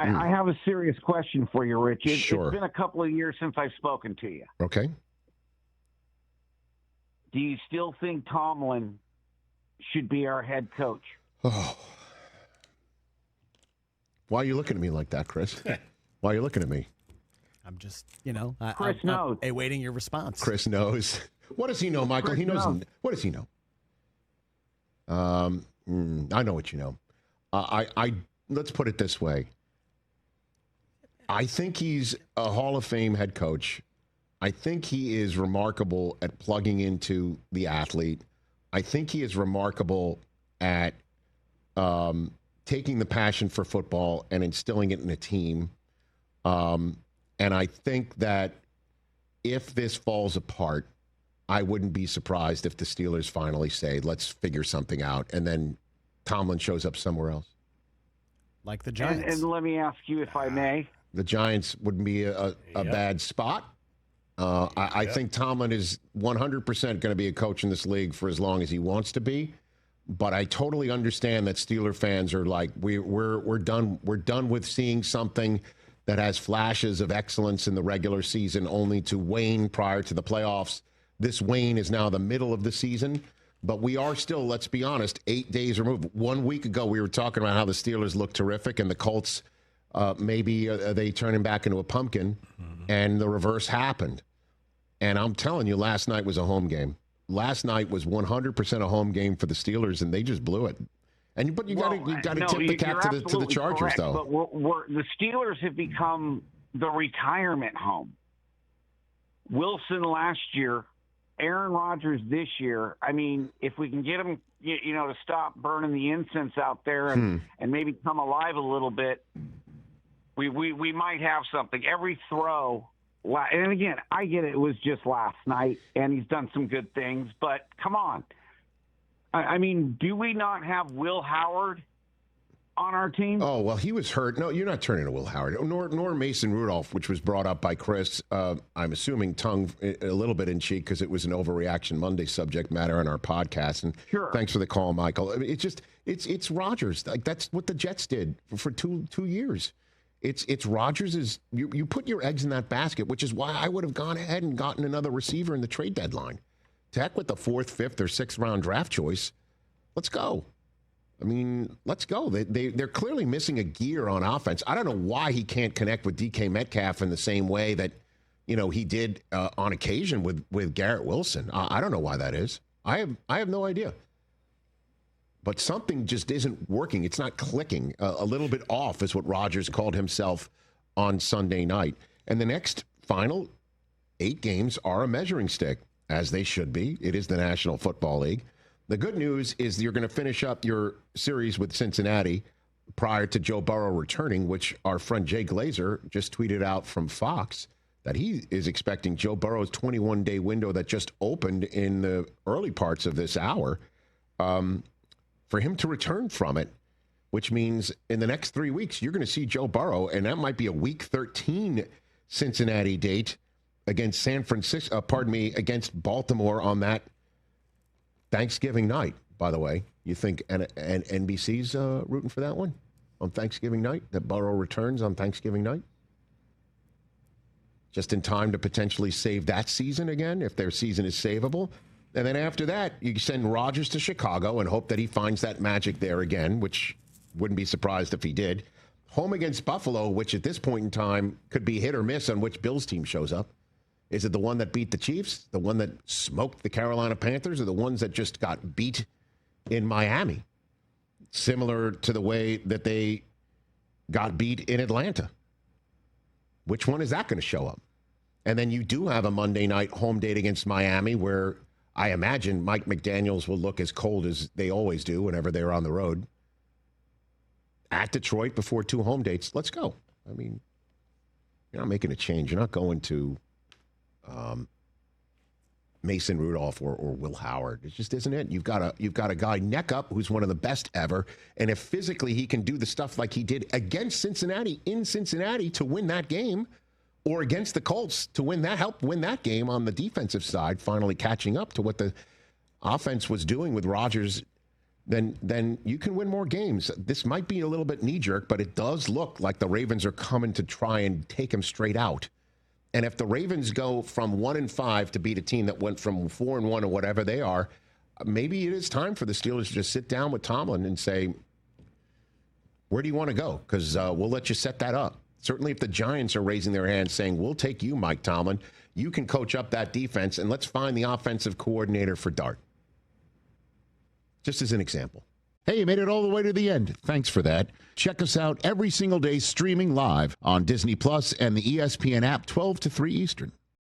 I have a serious question for you, Rich. Sure. It's been a couple of years since I've spoken to you. Okay. Do you still think Tomlin should be our head coach? Oh. Why are you looking at me like that, Chris? Why are you looking at me? I'm just, Chris knows. awaiting your response. Chris knows. What does he know, Michael? Chris He knows. knows. What does he know? I know what you know. I let's put it this way. I think he's a Hall of Fame head coach. I think he is remarkable at plugging into the athlete. I think he is remarkable at taking the passion for football and instilling it in a team. And I think that if this falls apart, I wouldn't be surprised if the Steelers finally say, let's figure something out. And then Tomlin shows up somewhere else. Like the Giants. And let me ask you, if I may. The Giants wouldn't be a bad spot. I think Tomlin is 100% going to be a coach in this league for as long as he wants to be. But I totally understand that Steeler fans are like, we're done. We're done with seeing something that has flashes of excellence in the regular season only to wane prior to the playoffs. This wane is now the middle of the season. But we are still, let's be honest, 8 days removed. 1 week ago, we were talking about how the Steelers look terrific and the Colts, maybe they turn him back into a pumpkin, and the reverse happened. And I'm telling you, last night was a home game. Last night was 100% a home game for the Steelers, and they just blew it. But you got to tip the cap to the Chargers, correct, though. But the Steelers have become the retirement home. Wilson last year, Aaron Rodgers this year. I mean, if we can get him, to stop burning the incense out there and maybe come alive a little bit, we might have something. Every throw. And again, I get it was just last night, and he's done some good things, but come on. I mean, do we not have Will Howard on our team? Oh, well, he was hurt. No, you're not turning to Will Howard, nor Mason Rudolph, which was brought up by Chris. I'm assuming tongue a little bit in cheek because it was an Overreaction Monday subject matter on our podcast. And sure. Thanks for the call, Michael. I mean, it's Rodgers. Like, that's what the Jets did for two years. It's Rodgers. You put your eggs in that basket, which is why I would have gone ahead and gotten another receiver in the trade deadline. To heck with the 4th, 5th, or 6th round draft choice. Let's go. I mean, let's go. They're clearly missing a gear on offense. I don't know why he can't connect with DK Metcalf in the same way that, he did on occasion with Garrett Wilson. I don't know why that is. I have no idea. But something just isn't working. It's not clicking. A little bit off is what Rodgers called himself on Sunday night. And the next final 8 games are a measuring stick, as they should be. It is the National Football League. The good news is you're going to finish up your series with Cincinnati prior to Joe Burrow returning, which our friend Jay Glazer just tweeted out from Fox that he is expecting Joe Burrow's 21-day window that just opened in the early parts of this hour for him to return from it, which means in the next 3 weeks, you're going to see Joe Burrow, and that might be a Week 13 Cincinnati date against against Baltimore on that Thanksgiving night, by the way. You think and NBC's rooting for that one on Thanksgiving night, that Burrow returns on Thanksgiving night? Just in time to potentially save that season again, if their season is savable. And then after that, you send Rodgers to Chicago and hope that he finds that magic there again, which wouldn't be surprised if he did. Home against Buffalo, which at this point in time could be hit or miss on which Bills team shows up. Is it the one that beat the Chiefs, the one that smoked the Carolina Panthers, or the ones that just got beat in Miami? Similar to the way that they got beat in Atlanta. Which one is that going to show up? And then you do have a Monday night home date against Miami where I imagine Mike McDaniels will look as cold as they always do whenever they're on the road. At Detroit before 2 home dates. Let's go. I mean, you're not making a change. You're not going to Mason Rudolph or Will Howard. It just isn't it. You've got a guy neck up who's one of the best ever, and if physically he can do the stuff like he did against Cincinnati in Cincinnati to win that game, or against the Colts to help win that game on the defensive side, finally catching up to what the offense was doing with Rodgers then you can win more games. This might be a little bit knee-jerk, but it does look like the Ravens are coming to try and take him straight out. And if the Ravens go from 1-5 to beat a team that went from 4-1 or whatever they are, maybe it is time for the Steelers to just sit down with Tomlin and say, where do you want to go? Because we'll let you set that up. Certainly if the Giants are raising their hands saying, we'll take you, Mike Tomlin. You can coach up that defense, and let's find the offensive coordinator for Dart. Just as an example. Hey, you made it all the way to the end. Thanks for that. Check us out every single day streaming live on Disney Plus and the ESPN app 12 to 3 Eastern.